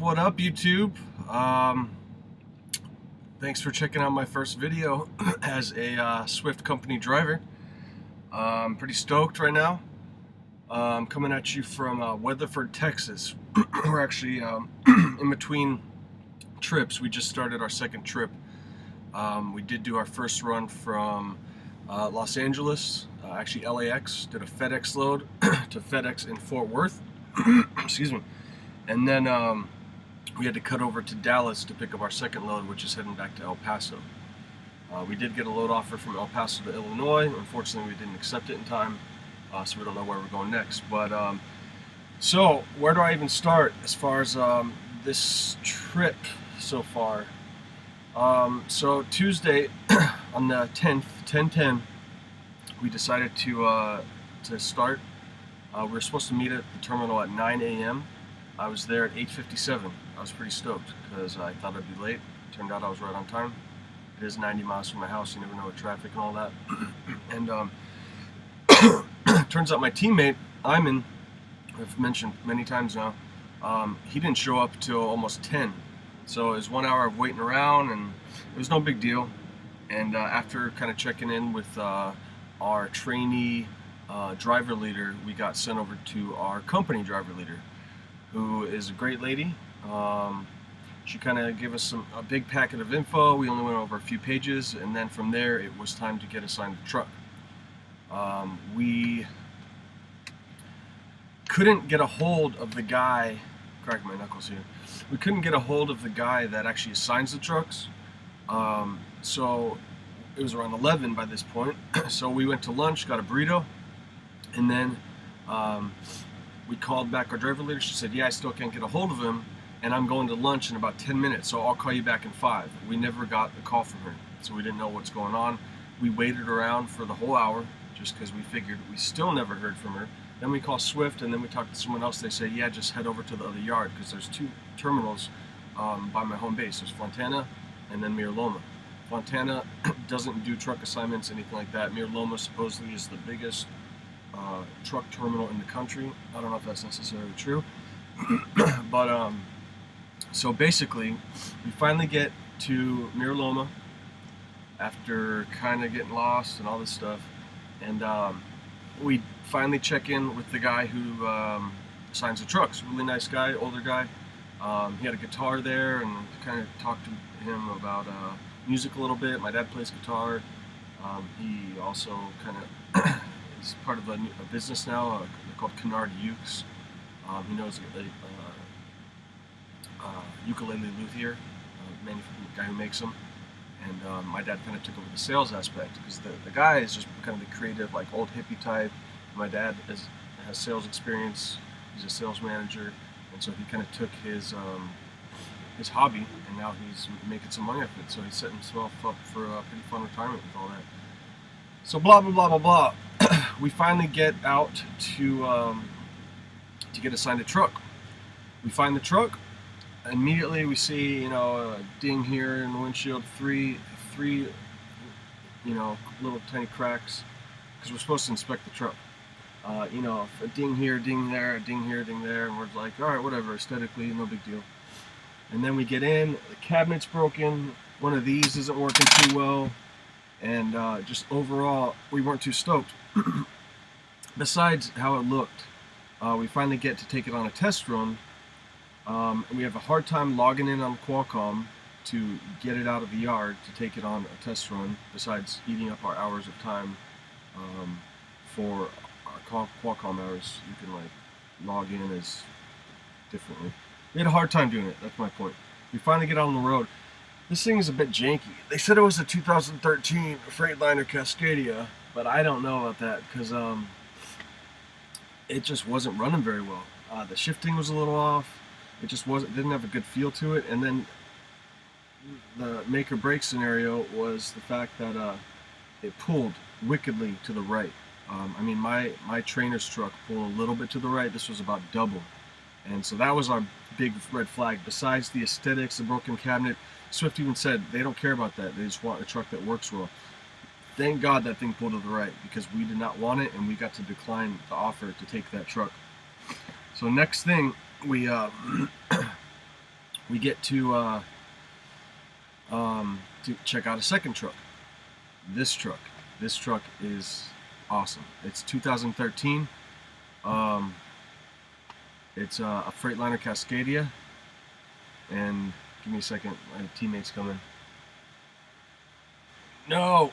What up, YouTube? Thanks for checking out my first video as a Swift company driver. I'm pretty stoked right now. I'm coming at you from Weatherford, Texas. We're actually in between trips. We just started our second trip. We did do our first run from Los Angeles, actually LAX, did a FedEx load to FedEx in Fort Worth. Excuse me. And then we had to cut over to Dallas to pick up our second load, which is heading back to El Paso. We did get a load offer from El Paso to Illinois. Unfortunately, we didn't accept it in time, so we don't know where we're going next. But so where do I even start as far as this trip so far? So Tuesday on the 10th, 10/10, we decided to start. We were supposed to meet at the terminal at 9 a.m. I was there at 8:57. I was pretty stoked because I thought I'd be late. Turned out I was right on time. It is 90 miles from my house. You never know with traffic and all that. And turns out my teammate, Iman, I've mentioned many times now, he didn't show up till almost 10. So it was 1 hour of waiting around, and it was no big deal. And after kind of checking in with our trainee driver leader, we got sent over to our company driver leader, who is a great lady. She kind of gave us a big packet of info. We only went over a few pages, and then from there it was time to get assigned the truck. We couldn't get a hold of the guy, crack my knuckles here. We couldn't get a hold of the guy that actually assigns the trucks. So it was around 11 by this point. So we went to lunch, got a burrito, and then we called back our driver leader. She said, yeah, I still can't get a hold of him, and I'm going to lunch in about 10 minutes, so I'll call you back in 5. We never got a call from her, so we didn't know what's going on. We waited around for the whole hour just because we figured we still never heard from her. Then we call Swift, and then we talked to someone else. They say, yeah, just head over to the other yard, because there's 2 terminals by my home base. There's Fontana and then Mir Loma. Fontana doesn't do truck assignments, anything like that. Mir Loma supposedly is the biggest truck terminal in the country. I don't know if that's necessarily true. But so basically we finally get to Mir Loma after kind of getting lost and all this stuff, and we finally check in with the guy who assigns the trucks. Really nice guy, older guy. He had a guitar there, and kind of talked to him about music a little bit. My dad plays guitar. He also kind of is part of a business now called Canard Ukes. He knows a ukulele luthier, guy who makes them. And my dad kind of took over the sales aspect, because the guy is just kind of the creative, like old hippie type. My dad has sales experience. He's a sales manager, and so he kind of took his hobby, and now he's making some money off it. So he's setting himself up for a pretty fun retirement with all that. So blah blah blah blah blah. We finally get out to get assigned a truck. We find the truck. Immediately we see, a ding here in the windshield, three, little tiny cracks, because we're supposed to inspect the truck. A ding here, ding there, a ding here, ding there, and we're like, all right, whatever, aesthetically, no big deal. And then we get in, the cabinet's broken, one of these isn't working too well, and just overall, we weren't too stoked. Besides how it looked, we finally get to take it on a test run. And we have a hard time logging in on Qualcomm to get it out of the yard to take it on a test run, besides eating up our hours of time for our Qualcomm hours. You can log in as differently. We had a hard time doing it, that's my point. We finally get out on the road. This thing is a bit janky. They said it was a 2013 Freightliner Cascadia, but I don't know about that, because it just wasn't running very well. The shifting was a little off. It just didn't have a good feel to it. And then the make or break scenario was the fact that it pulled wickedly to the right. I mean, my trainer's truck pulled a little bit to the right. This was about double. And so that was our big red flag. Besides the aesthetics, the broken cabinet, Swift even said they don't care about that. They just want a truck that works well. Thank God that thing pulled to the right, because we did not want it, and we got to decline the offer to take that truck. So next thing, we we get to check out a second truck. This truck is awesome. It's 2013. It's a Freightliner Cascadia. And give me a second, my teammate's coming. No!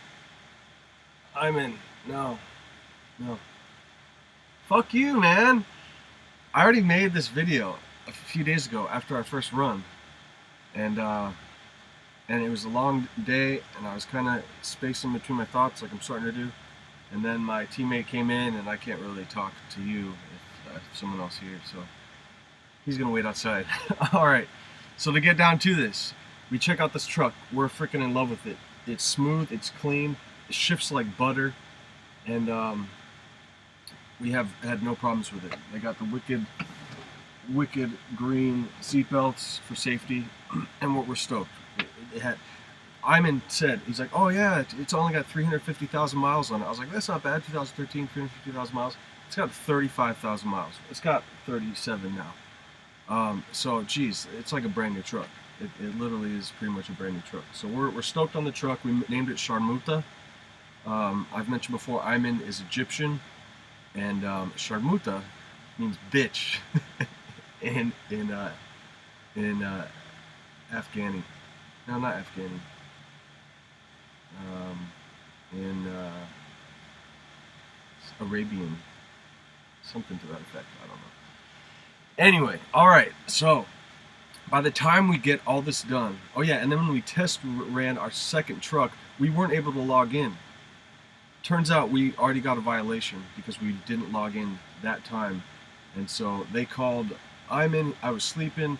I'm in. No. Fuck you, man! I already made this video a few days ago after our first run. And it was a long day, and I was kind of spacing between my thoughts like I'm starting to do. And then my teammate came in, and I can't really talk to you if someone else here, so he's gonna wait outside. Alright, so to get down to this, we check out this truck. We're freaking in love with it. It's smooth, it's clean, it shifts like butter, and we have had no problems with it. They got the wicked green seatbelts for safety, and we're stoked. It had, Iman said, he's like, oh yeah, it's only got 350,000 miles on it. I was like, that's not bad, 2013, 350,000 miles. It's got 35,000 miles. It's got 37 now. So, geez, it's like a brand new truck. It literally is pretty much a brand new truck. So we're stoked on the truck. We named it Sharmuta. I've mentioned before, Iman is Egyptian, and Sharmuta means bitch in Afghani. No, not Afghani. In Arabian, something to that effect. I don't know. Anyway, all right. So by the time we get all this done, oh yeah, and then when we test ran our second truck, we weren't able to log in. Turns out we already got a violation because we didn't log in that time, and so they called Iman. I was sleeping,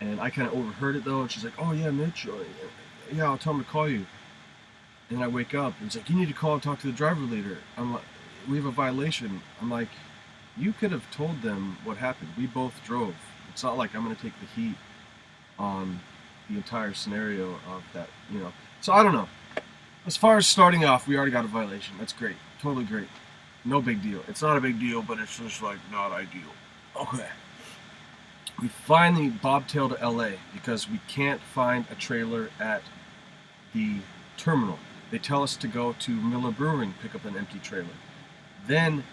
and I kind of overheard it though, and she's like, "Oh yeah, Mitch, yeah, I'll tell him to call you." And I wake up, and he's like, "You need to call and talk to the driver later." I'm like, "We have a violation." I'm like, "You could have told them what happened. We both drove. It's not like I'm going to take the heat on the entire scenario of that, you know." So I don't know. As far as starting off, we already got a violation. That's great. Totally great. No big deal. It's not a big deal, but it's just like not ideal. Okay. We finally bobtailed to LA because we can't find a trailer at the terminal. They tell us to go to Miller Brewing, pick up an empty trailer. Then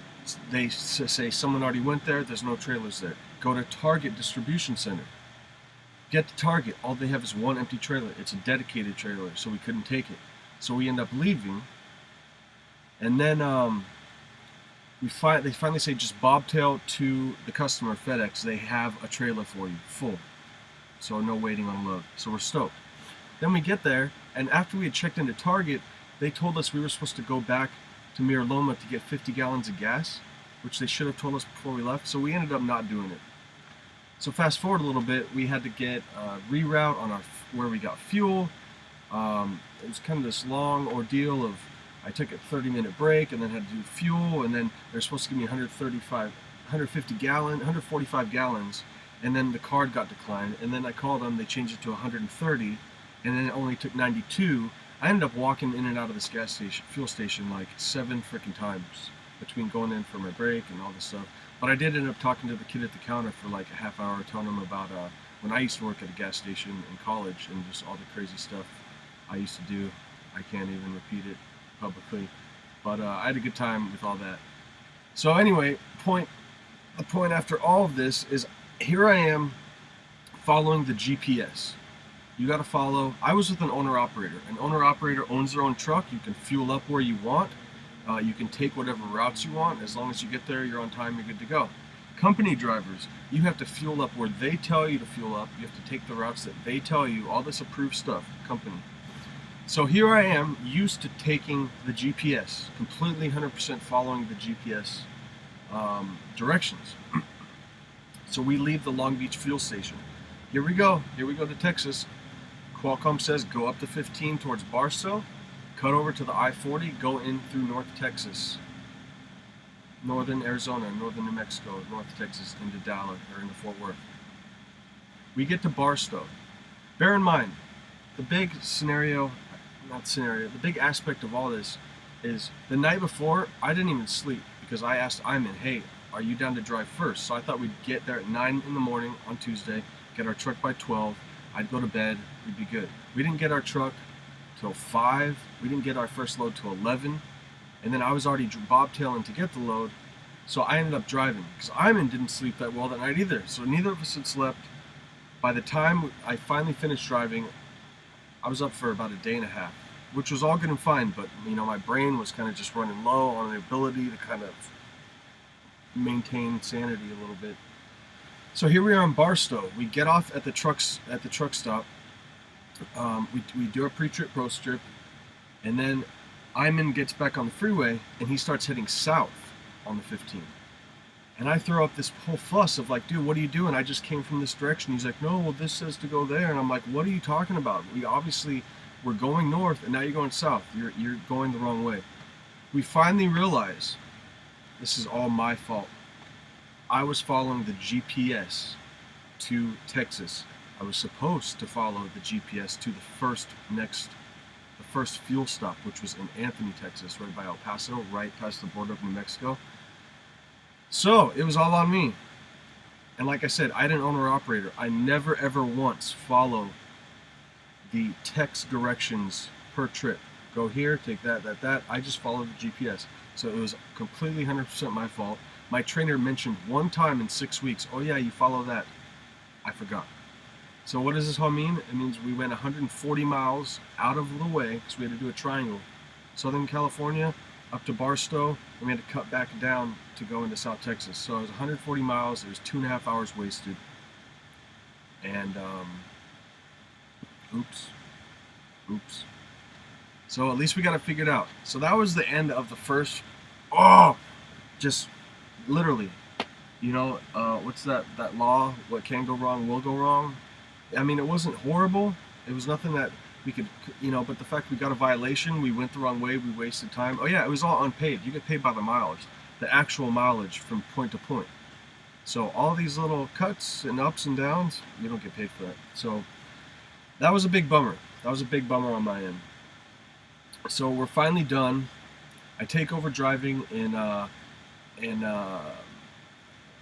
they say someone already went there, there's no trailers there. Go to Target Distribution Center. Get to Target, all they have is one empty trailer. It's a dedicated trailer, so we couldn't take it. So we end up leaving, and then they finally say just bobtail to the customer, FedEx. They have a trailer for you, full. So no waiting on load. So we're stoked. Then we get there, and after we had checked into Target, they told us we were supposed to go back to Mira Loma to get 50 gallons of gas, which they should have told us before we left, so we ended up not doing it. So fast forward a little bit, we had to get a reroute on where we got fuel. It was kind of this long ordeal of, I took a 30-minute break and then had to do fuel, and then they're supposed to give me 145 gallons, and then the card got declined, and then I called them, they changed it to 130, and then it only took 92. I ended up walking in and out of this fuel station like 7 freaking times between going in for my break and all this stuff. But I did end up talking to the kid at the counter for like a half hour, telling him about when I used to work at a gas station in college and just all the crazy stuff I used to do. I can't even repeat it publicly, but I had a good time with all that. So anyway, the point after all of this is, here I am following the GPS. You got to follow. I was with an owner-operator. An owner-operator owns their own truck. You can fuel up where you want. You can take whatever routes you want. As long as you get there, you're on time, you're good to go. Company drivers, you have to fuel up where they tell you to fuel up. You have to take the routes that they tell you, all this approved stuff, company. So here I am, used to taking the GPS, completely 100% following the GPS directions. So we leave the Long Beach fuel station. Here we go to Texas. Qualcomm says go up to 15 towards Barstow, cut over to the I-40, go in through North Texas, northern Arizona, northern New Mexico, North Texas, into Dallas, or into Fort Worth. We get to Barstow. Bear in mind, the big the big aspect of all this is the night before, I didn't even sleep because I asked Iman, hey, are you down to drive first? So I thought we'd get there at 9 in the morning on Tuesday, get our truck by 12, I'd go to bed, we'd be good. We didn't get our truck till 5, we didn't get our first load till 11, and then I was already bobtailing to get the load, so I ended up driving, because Iman didn't sleep that well that night either, so neither of us had slept. By the time I finally finished driving, I was up for about a day and a half, which was all good and fine, but my brain was kind of just running low on the ability to kind of maintain sanity a little bit. So here we are in Barstow. We get off at the truck stop. We do a pre-trip, post-trip, and then Iman gets back on the freeway and he starts heading south on the 15. And I throw up this whole fuss of like, dude, what are you doing? I just came from this direction. He's like, no, well, this says to go there. And I'm like, what are you talking about? We're going north and now you're going south. You're going the wrong way. We finally realize this is all my fault. I was following the GPS to Texas. I was supposed to follow the GPS to the first fuel stop, which was in Anthony, Texas, right by El Paso, right past the border of New Mexico. So it was all on me. And like I said, I didn't own or operator. I never ever once follow the text directions per trip. Go here, take that. I just followed the GPS. So it was completely 100% my fault. My trainer mentioned one time in 6 weeks, oh yeah, you follow that. I forgot. So what does this all mean? It means we went 140 miles out of the way, because we had to do a triangle. Southern California, up to Barstow, and we had to cut back down to go into South Texas. So it was 140 miles, it was 2.5 hours wasted. And, oops. So at least we got it figured out. So that was the end of the first, just literally, what's that law? What can go wrong will go wrong. I mean, it wasn't horrible. It was nothing that we could, but the fact we got a violation, we went the wrong way, we wasted time. Oh yeah, it was all unpaid. You get paid by the mileage, the actual mileage from point to point. So all these little cuts and ups and downs, you don't get paid for that. So that was a big bummer. That was a big bummer on my end. So we're finally done. I take over driving in I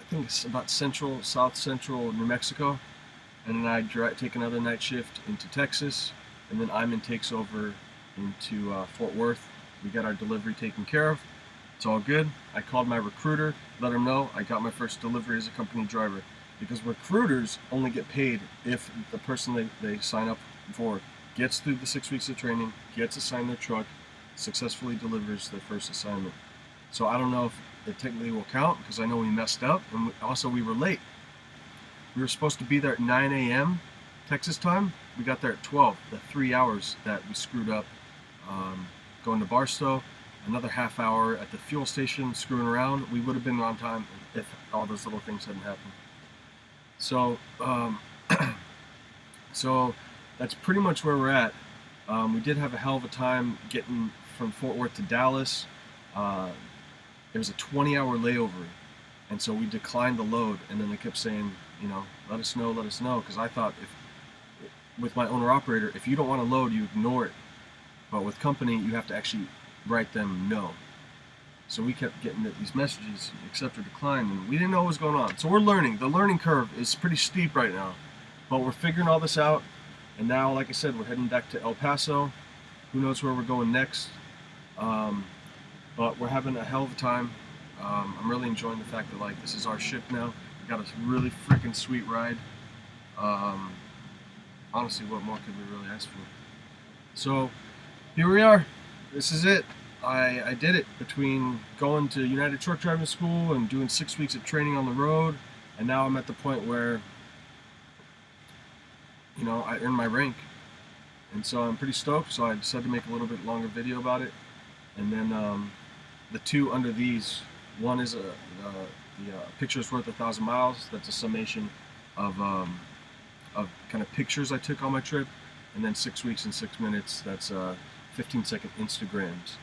think it's about south central New Mexico, and then I take another night shift into Texas, and then Iman takes over into Fort Worth. We got our delivery taken care of. It's all good. I called my recruiter, let him know I got my first delivery as a company driver, because recruiters only get paid if the person they sign up for gets through the 6 weeks of training, gets assigned their truck, successfully delivers their first assignment. So I don't know if it technically will count, because I know we messed up, and also we were late. We were supposed to be there at 9 a.m. Texas time. We got there at 12, the 3 hours that we screwed up going to Barstow. Another half hour at the fuel station screwing around. We would have been on time if all those little things hadn't happened. So, so that's pretty much where we're at. We did have a hell of a time getting from Fort Worth to Dallas. There was a 20-hour layover, and so we declined the load, and then they kept saying, let us know, because I thought with my owner-operator, if you don't want to load, you ignore it. But with company, you have to actually write them no. So we kept getting these messages, accept or decline, and we didn't know what was going on. So we're learning. The learning curve is pretty steep right now, but we're figuring all this out. And now, like I said, we're heading back to El Paso. Who knows where we're going next? But we're having a hell of a time. I'm really enjoying the fact that this is our ship now. We got a really freaking sweet ride. Honestly, what more could we really ask for? So here we are. This is it. I did it between going to United Truck Driving School and doing 6 weeks of training on the road, and now I'm at the point where I earned my rank, and so I'm pretty stoked. So I decided to make a little bit longer video about it. And then the two under these, one is the picture's worth 1,000 miles. That's a summation of kind of pictures I took on my trip, and then 6 weeks and 6 minutes. That's 15-second Instagrams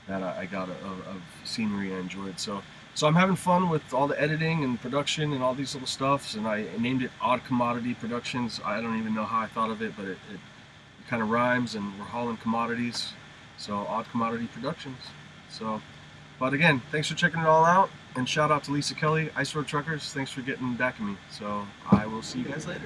that I got of scenery I enjoyed. So I'm having fun with all the editing and production and all these little stuffs, and I named it Odd Commodity Productions. I don't even know how I thought of it, but it kind of rhymes, and we're hauling commodities. So Odd Commodity Productions. So, but again, thanks for checking it all out, and shout out to Lisa Kelly, Ice Road Truckers. Thanks for getting back at me. So I will see you guys later.